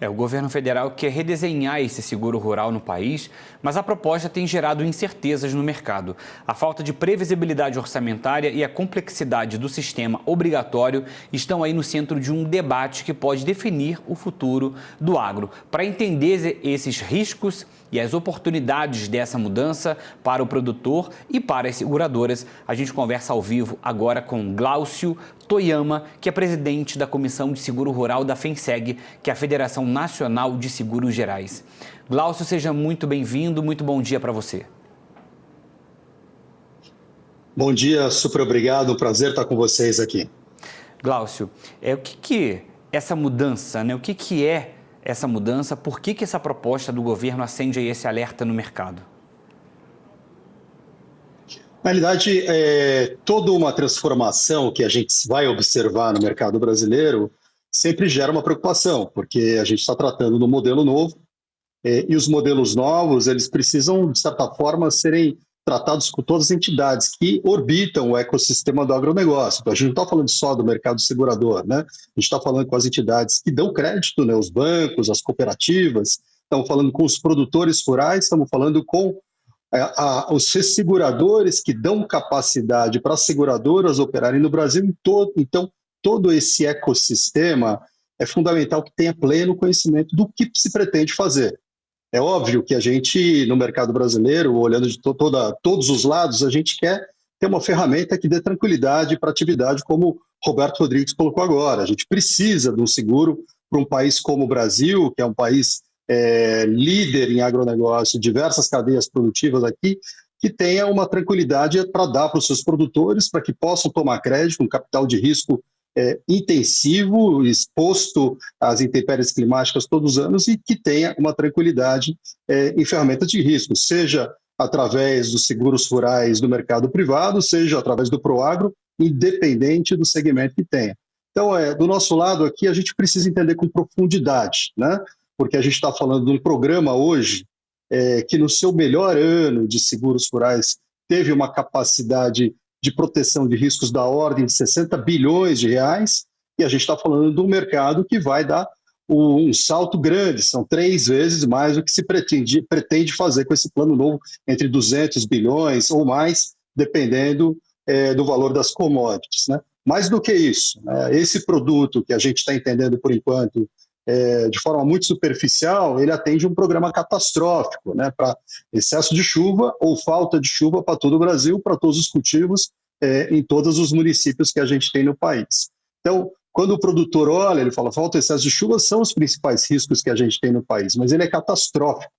O governo federal quer redesenhar esse seguro rural no país, mas a proposta tem gerado incertezas no mercado. A falta de previsibilidade orçamentária e a complexidade do sistema obrigatório estão aí no centro de um debate que pode definir o futuro do agro. Para entender esses riscos e as oportunidades dessa mudança para o produtor e para as seguradoras, a gente conversa ao vivo agora com Glaucio Toyama, que é presidente da Comissão de Seguro Rural da FENSEG, que é a Federação Nacional de Seguros Gerais. Glaucio, seja muito bem-vindo, muito bom dia para você. Bom dia, super obrigado, um prazer estar com vocês aqui. Glaucio, o que essa mudança, né? O que é essa mudança? Por que essa proposta do governo acende aí esse alerta no mercado? Na realidade, toda uma transformação que a gente vai observar no mercado brasileiro sempre gera uma preocupação, porque a gente está tratando de um modelo novo e os modelos novos, eles precisam, de certa forma, serem tratados com todas as entidades que orbitam o ecossistema do agronegócio. Então, a gente não está falando só do mercado segurador, né? A gente está falando com as entidades que dão crédito, né? Os bancos, as cooperativas, estamos falando com os produtores rurais, estamos falando com os seguradores que dão capacidade para as seguradoras operarem no Brasil todo. Então, todo esse ecossistema é fundamental que tenha pleno conhecimento do que se pretende fazer. É óbvio que a gente, no mercado brasileiro, olhando de todos os lados, a gente quer ter uma ferramenta que dê tranquilidade para a atividade, como Roberto Rodrigues colocou agora. A gente precisa de um seguro para um país como o Brasil, que é um país líder em agronegócio, diversas cadeias produtivas aqui, que tenha uma tranquilidade para dar para os seus produtores, para que possam tomar crédito, um capital de risco intensivo, exposto às intempéries climáticas todos os anos e que tenha uma tranquilidade em ferramentas de risco, seja através dos seguros rurais do mercado privado, seja através do Proagro, independente do segmento que tenha. Então, do nosso lado aqui, a gente precisa entender com profundidade, né? Porque a gente está falando de um programa hoje que no seu melhor ano de seguros rurais teve uma capacidade de proteção de riscos da ordem de 60 bilhões de reais, e a gente está falando de um mercado que vai dar um salto grande, são 3 vezes mais do que se pretende fazer com esse plano novo, entre 200 bilhões ou mais, dependendo do valor das commodities, né? Mais do que isso, esse produto que a gente está entendendo por enquanto, de forma muito superficial, ele atende um programa catastrófico, né, para excesso de chuva ou falta de chuva para todo o Brasil, para todos os cultivos, em todos os municípios que a gente tem no país. Então, quando o produtor olha, ele fala, falta excesso de chuva, são os principais riscos que a gente tem no país, mas ele é catastrófico,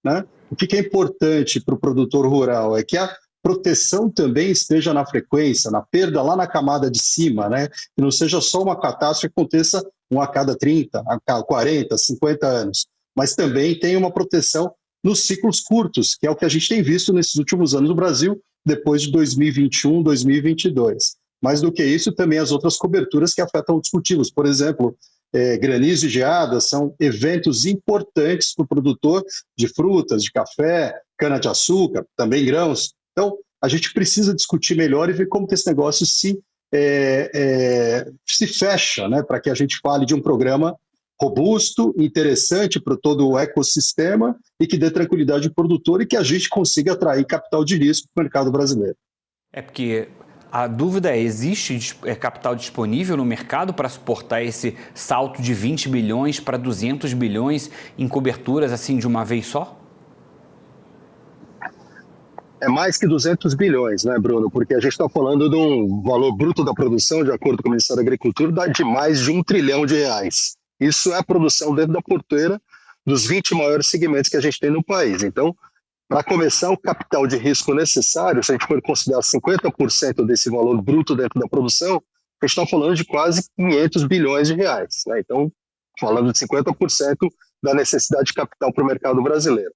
né? O que é importante para o produtor rural é que a proteção também esteja na frequência, na perda lá na camada de cima, né? Que não seja só uma catástrofe que aconteça a cada 30, a cada 40, 50 anos, mas também tem uma proteção nos ciclos curtos, que é o que a gente tem visto nesses últimos anos no Brasil, depois de 2021, 2022. Mais do que isso, também as outras coberturas que afetam os cultivos. Por exemplo, granizo e geadas são eventos importantes para o produtor de frutas, de café, cana-de-açúcar, também grãos. Então, a gente precisa discutir melhor e ver como que esse negócio se fecha, né, para que a gente fale de um programa robusto, interessante para todo o ecossistema e que dê tranquilidade ao produtor e que a gente consiga atrair capital de risco para o mercado brasileiro. Porque a dúvida existe capital disponível no mercado para suportar esse salto de 20 bilhões para 200 bilhões em coberturas assim de uma vez só? É mais que 200 bilhões, né, Bruno? Porque a gente está falando de um valor bruto da produção, de acordo com o Ministério da Agricultura, de mais de R$1 trilhão. Isso é a produção dentro da porteira dos 20 maiores segmentos que a gente tem no país. Então, para começar, o capital de risco necessário, se a gente for considerar 50% desse valor bruto dentro da produção, a gente está falando de quase 500 bilhões de reais, né? Então, falando de 50% da necessidade de capital para o mercado brasileiro.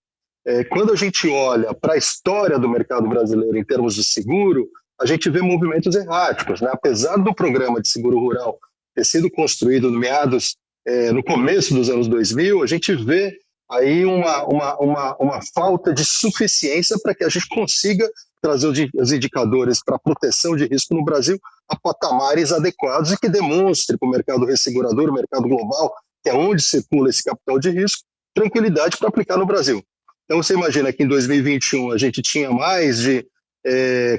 Quando a gente olha para a história do mercado brasileiro em termos de seguro, a gente vê movimentos erráticos, né? Apesar do programa de seguro rural ter sido construído no começo dos anos 2000, a gente vê aí uma falta de suficiência para que a gente consiga trazer os indicadores para proteção de risco no Brasil a patamares adequados e que demonstre para o mercado ressegurador, o mercado global, que é onde circula esse capital de risco, tranquilidade para aplicar no Brasil. Então, você imagina que em 2021 a gente tinha mais de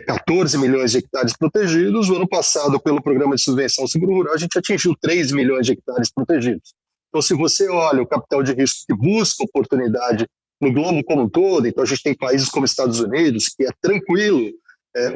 14 milhões de hectares protegidos. O ano passado, pelo programa de subvenção seguro rural, a gente atingiu 3 milhões de hectares protegidos. Então, se você olha o capital de risco que busca oportunidade no globo como um todo, então a gente tem países como Estados Unidos, que é tranquilo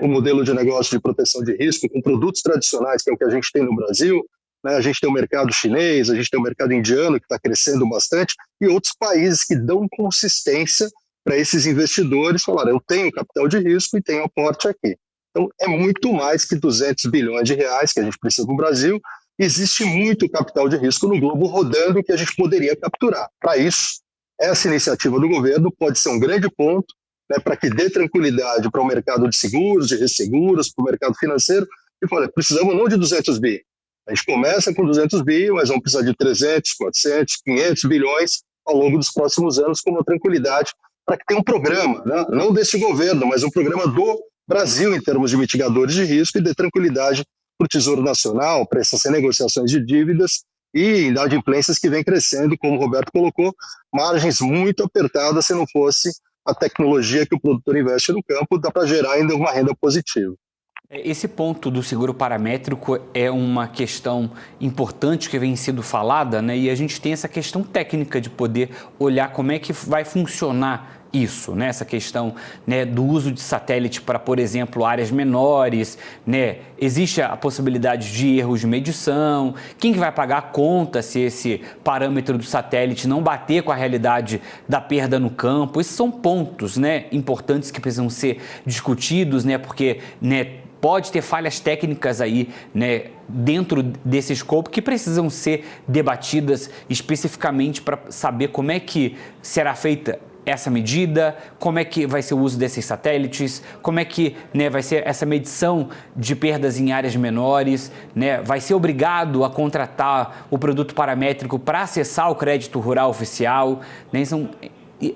o modelo de negócio de proteção de risco, com produtos tradicionais, que é o que a gente tem no Brasil, né? A gente tem o mercado chinês, a gente tem o mercado indiano, que está crescendo bastante, e outros países que dão consistência para esses investidores falar, eu tenho capital de risco e tenho aporte aqui. Então, é muito mais que 200 bilhões de reais que a gente precisa no Brasil. Existe muito capital de risco no globo rodando que a gente poderia capturar. Para isso, essa iniciativa do governo pode ser um grande ponto, né, para que dê tranquilidade para o mercado de seguros, de resseguros, para o mercado financeiro, e fala, precisamos não de 200 bi. A gente começa com 200 bi, mas vamos precisar de 300, 400, 500 bilhões ao longo dos próximos anos, com uma tranquilidade, para que tenha um programa, né, não desse governo, mas um programa do Brasil em termos de mitigadores de risco e dê tranquilidade para o Tesouro Nacional, para essas renegociações de dívidas e inadimplências que vem crescendo, como o Roberto colocou, margens muito apertadas se não fosse a tecnologia que o produtor investe no campo, dá para gerar ainda uma renda positiva. Esse ponto do seguro paramétrico é uma questão importante que vem sendo falada, né? E a gente tem essa questão técnica de poder olhar como é que vai funcionar isso, né? Essa questão, né, do uso de satélite para, por exemplo, áreas menores, né? Existe a possibilidade de erros de medição, quem que vai pagar a conta se esse parâmetro do satélite não bater com a realidade da perda no campo? Esses são pontos, né, importantes que precisam ser discutidos, né? Porque, né, pode ter falhas técnicas aí, né, dentro desse escopo que precisam ser debatidas especificamente para saber como é que será feita essa medida, como é que vai ser o uso desses satélites, como é que, né, vai ser essa medição de perdas em áreas menores, né, vai ser obrigado a contratar o produto paramétrico para acessar o crédito rural oficial, né?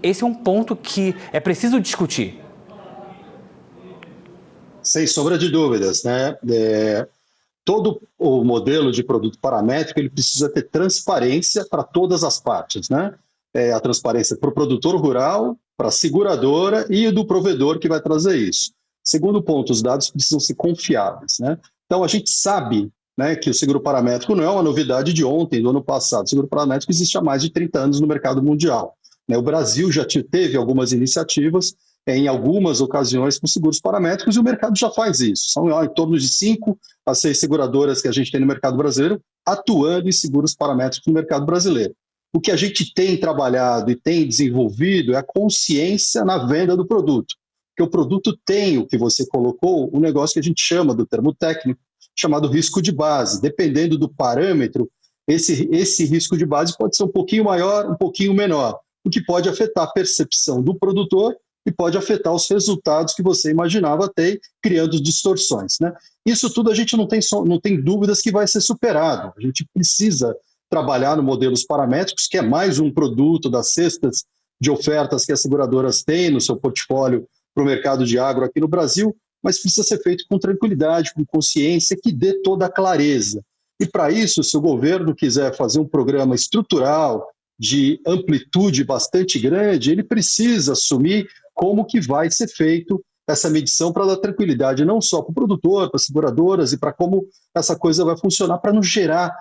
Esse é um ponto que é preciso discutir. Sem sombra de dúvidas, né? Todo o modelo de produto paramétrico ele precisa ter transparência para todas as partes, né? A transparência para o produtor rural, para a seguradora e do provedor que vai trazer isso. Segundo ponto, os dados precisam ser confiáveis, né? Então, a gente sabe, né, que o seguro paramétrico não é uma novidade de ontem, do ano passado. O seguro paramétrico existe há mais de 30 anos no mercado mundial, né? O Brasil já teve algumas iniciativas, em algumas ocasiões, com seguros paramétricos, e o mercado já faz isso. São em torno de 5 a 6 seguradoras que a gente tem no mercado brasileiro atuando em seguros paramétricos no mercado brasileiro. O que a gente tem trabalhado e tem desenvolvido é a consciência na venda do produto. Porque o produto tem, o que você colocou, um negócio que a gente chama, do termo técnico, chamado risco de base. Dependendo do parâmetro, esse risco de base pode ser um pouquinho maior, um pouquinho menor, o que pode afetar a percepção do produtor e pode afetar os resultados que você imaginava ter, criando distorções, né? Isso tudo a gente não tem dúvidas que vai ser superado. A gente precisa trabalhar no modelos paramétricos, que é mais um produto das cestas de ofertas que as seguradoras têm no seu portfólio para o mercado de agro aqui no Brasil, mas precisa ser feito com tranquilidade, com consciência, que dê toda a clareza. E para isso, se o governo quiser fazer um programa estrutural, de amplitude bastante grande, ele precisa assumir como que vai ser feito essa medição para dar tranquilidade não só para o produtor, para as seguradoras e para como essa coisa vai funcionar para não gerar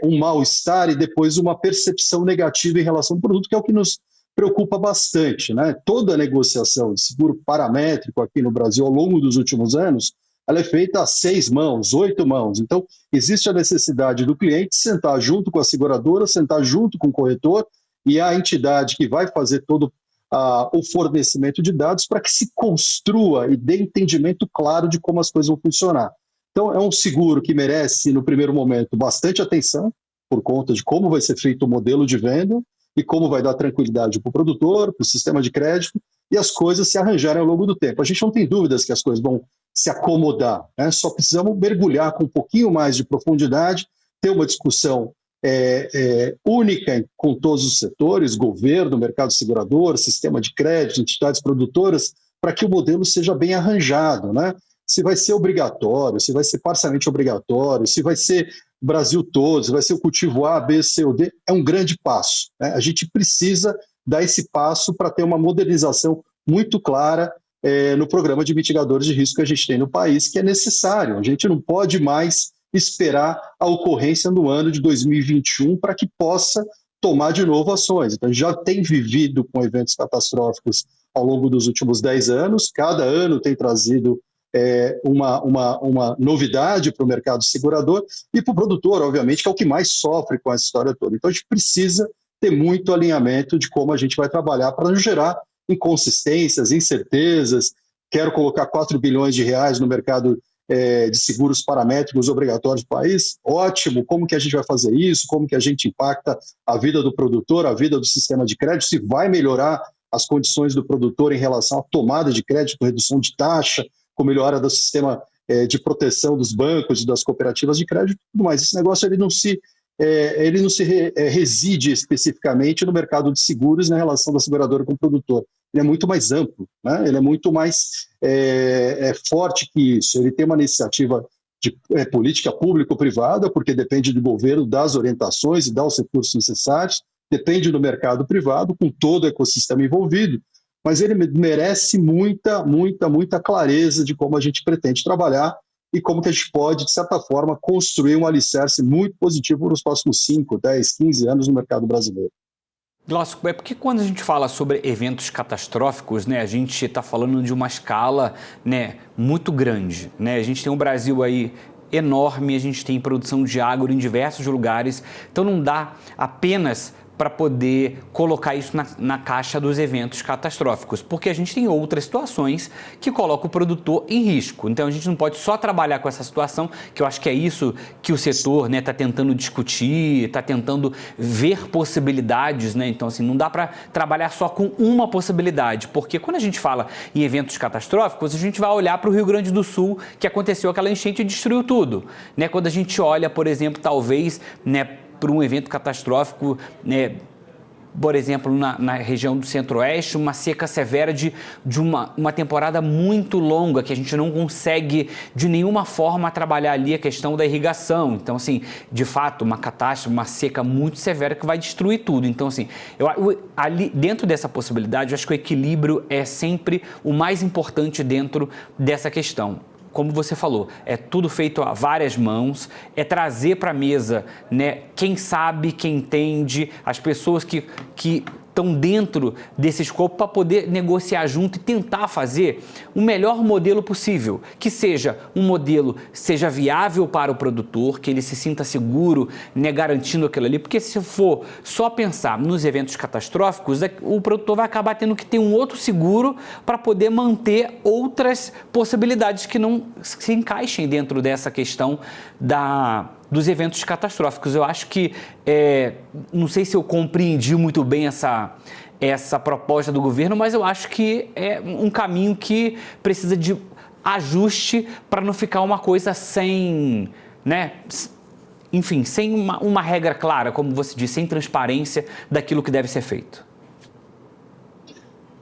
um mal-estar e depois uma percepção negativa em relação ao produto, que é o que nos preocupa bastante, né? Toda a negociação de seguro paramétrico aqui no Brasil ao longo dos últimos anos, ela é feita a 6 mãos, 8 mãos. Então, existe a necessidade do cliente sentar junto com a seguradora, sentar junto com o corretor e a entidade que vai fazer todo o fornecimento de dados para que se construa e dê entendimento claro de como as coisas vão funcionar. Então, é um seguro que merece, no primeiro momento, bastante atenção, por conta de como vai ser feito o modelo de venda e como vai dar tranquilidade para o produtor, para o sistema de crédito, e as coisas se arranjarem ao longo do tempo. A gente não tem dúvidas que as coisas vão se acomodar, né? Só precisamos mergulhar com um pouquinho mais de profundidade, ter uma discussão única com todos os setores, governo, mercado segurador, sistema de crédito, entidades produtoras, para que o modelo seja bem arranjado, né? se vai ser obrigatório, se vai ser parcialmente obrigatório, se vai ser o Brasil todo, se vai ser o cultivo A, B, C ou D, é um grande passo, né? A gente precisa dar esse passo para ter uma modernização muito clara no programa de mitigadores de risco que a gente tem no país, que é necessário. A gente não pode mais esperar a ocorrência no ano de 2021 para que possa tomar de novo ações. Então, a gente já tem vivido com eventos catastróficos ao longo dos últimos 10 anos, cada ano tem trazido uma novidade para o mercado segurador e para o produtor, obviamente, que é o que mais sofre com essa história toda. Então, a gente precisa ter muito alinhamento de como a gente vai trabalhar para não gerar inconsistências, incertezas. Quero colocar 4 bilhões de reais no mercado de seguros paramétricos obrigatórios do país. Ótimo, como que a gente vai fazer isso? Como que a gente impacta a vida do produtor, a vida do sistema de crédito? Se vai melhorar as condições do produtor em relação à tomada de crédito, redução de taxa, com melhora do sistema de proteção dos bancos e das cooperativas de crédito, tudo mais. Esse negócio ele não se reside especificamente no mercado de seguros na relação da seguradora com o produtor. Ele é muito mais amplo, né? Ele é muito mais forte que isso. Ele tem uma iniciativa de política público-privada, porque depende do governo, das orientações e dos recursos necessários, depende do mercado privado, com todo o ecossistema envolvido, mas ele merece muita clareza de como a gente pretende trabalhar e como que a gente pode, de certa forma, construir um alicerce muito positivo nos próximos 5, 10, 15 anos no mercado brasileiro. Glaucio, é porque quando a gente fala sobre eventos catastróficos, né, a gente está falando de uma escala, né, muito grande, né? A gente tem um Brasil aí enorme, a gente tem produção de agro em diversos lugares, então não dá apenas para poder colocar isso na caixa dos eventos catastróficos, porque a gente tem outras situações que colocam o produtor em risco. Então a gente não pode só trabalhar com essa situação, que eu acho que é isso que o setor está tentando discutir, está tentando ver possibilidades, né? Então assim, não dá para trabalhar só com uma possibilidade, porque quando a gente fala em eventos catastróficos, a gente vai olhar para o Rio Grande do Sul, que aconteceu aquela enchente e destruiu tudo, né? Quando a gente olha, por exemplo, talvez, né, para um evento catastrófico, né, por exemplo, na região do Centro-Oeste, uma seca severa de uma temporada muito longa, que a gente não consegue de nenhuma forma trabalhar ali a questão da irrigação. Então, assim, de fato, uma catástrofe, uma seca muito severa que vai destruir tudo. Então, assim, ali, dentro dessa possibilidade, eu acho que o equilíbrio é sempre o mais importante dentro dessa questão. Como você falou, é tudo feito a várias mãos, é trazer para a mesa, né, quem sabe, quem entende, as pessoas que estão dentro desse escopo para poder negociar junto e tentar fazer o melhor modelo possível, que seja um modelo, seja viável para o produtor, que ele se sinta seguro, né, garantindo aquilo ali, porque se for só pensar nos eventos catastróficos, o produtor vai acabar tendo que ter um outro seguro para poder manter outras possibilidades que não se encaixem dentro dessa questão dos eventos catastróficos. Eu acho que, não sei se eu compreendi muito bem essa proposta do governo, mas eu acho que é um caminho que precisa de ajuste para não ficar uma coisa sem, né, enfim, sem uma regra clara, como você disse, sem transparência daquilo que deve ser feito.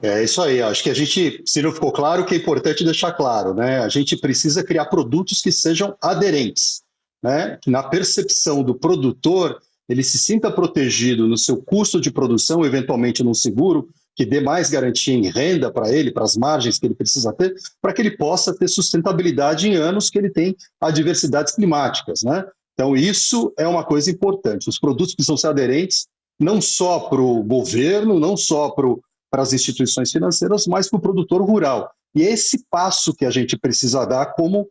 É isso aí, acho que a gente, se não ficou claro, que é importante deixar claro, né? A gente precisa criar produtos que sejam aderentes, né? Que na percepção do produtor, ele se sinta protegido no seu custo de produção, eventualmente num seguro, que dê mais garantia em renda para ele, para as margens que ele precisa ter, para que ele possa ter sustentabilidade em anos que ele tem adversidades climáticas, né? Então isso é uma coisa importante. Os produtos precisam ser aderentes não só para o governo, não só para as instituições financeiras, mas para o produtor rural. E é esse passo que a gente precisa dar como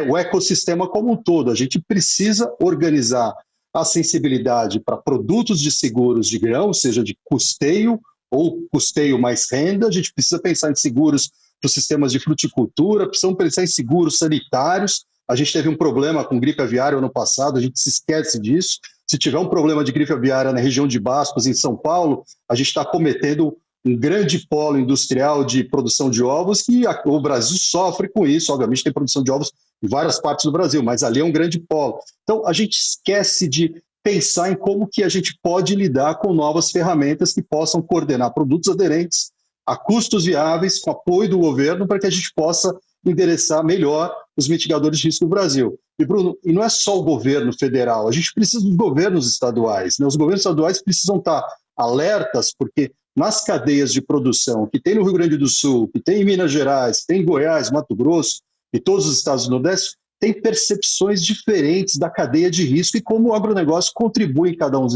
o ecossistema como um todo. A gente precisa organizar a sensibilidade para produtos de seguros de grão, seja de custeio ou custeio mais renda. A gente precisa pensar em seguros para os sistemas de fruticultura, precisamos pensar em seguros sanitários. A gente teve um problema com gripe aviária ano passado, a gente se esquece disso. Se tiver um problema de gripe aviária na região de Bascos, em São Paulo, a gente está cometendo um grande polo industrial de produção de ovos, que o Brasil sofre com isso. Obviamente tem produção de ovos em várias partes do Brasil, mas ali é um grande polo. Então a gente esquece de pensar em como que a gente pode lidar com novas ferramentas que possam coordenar produtos aderentes a custos viáveis, com apoio do governo, para que a gente possa endereçar melhor os mitigadores de risco no Brasil. E, Bruno, e não é só o governo federal, a gente precisa dos governos estaduais, né? Os governos estaduais precisam estar alertas, porque nas cadeias de produção que tem no Rio Grande do Sul, que tem em Minas Gerais, que tem em Goiás, Mato Grosso e todos os estados do Nordeste, tem percepções diferentes da cadeia de risco e como o agronegócio contribui em cada um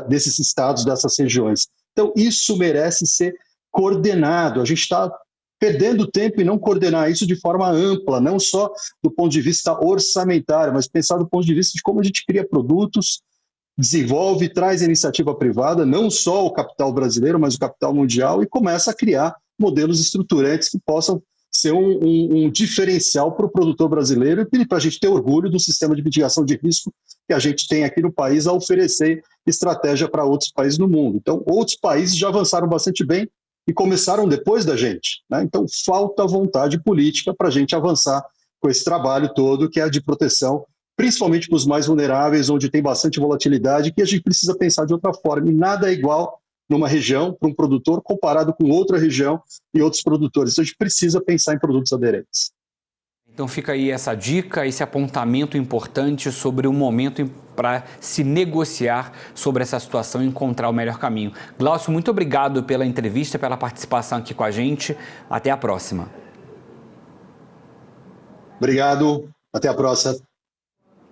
desses estados, dessas regiões. Então, isso merece ser coordenado. A gente está perdendo tempo em não coordenar isso de forma ampla, não só do ponto de vista orçamentário, mas pensar do ponto de vista de como a gente cria produtos, desenvolve, traz a iniciativa privada, não só o capital brasileiro, mas o capital mundial, e começa a criar modelos estruturantes que possam ser um diferencial para o produtor brasileiro e para a gente ter orgulho do sistema de mitigação de risco que a gente tem aqui no país a oferecer estratégia para outros países no mundo. Então, outros países já avançaram bastante bem e começaram depois da gente, né? Então, falta vontade política para a gente avançar com esse trabalho todo, que é de proteção, principalmente para os mais vulneráveis, onde tem bastante volatilidade, que a gente precisa pensar de outra forma. E nada é igual numa região para um produtor comparado com outra região e outros produtores. Então, a gente precisa pensar em produtos aderentes. Então fica aí essa dica, esse apontamento importante sobre o momento para se negociar sobre essa situação e encontrar o melhor caminho. Glaucio, muito obrigado pela entrevista, pela participação aqui com a gente. Até a próxima. Obrigado. Até a próxima.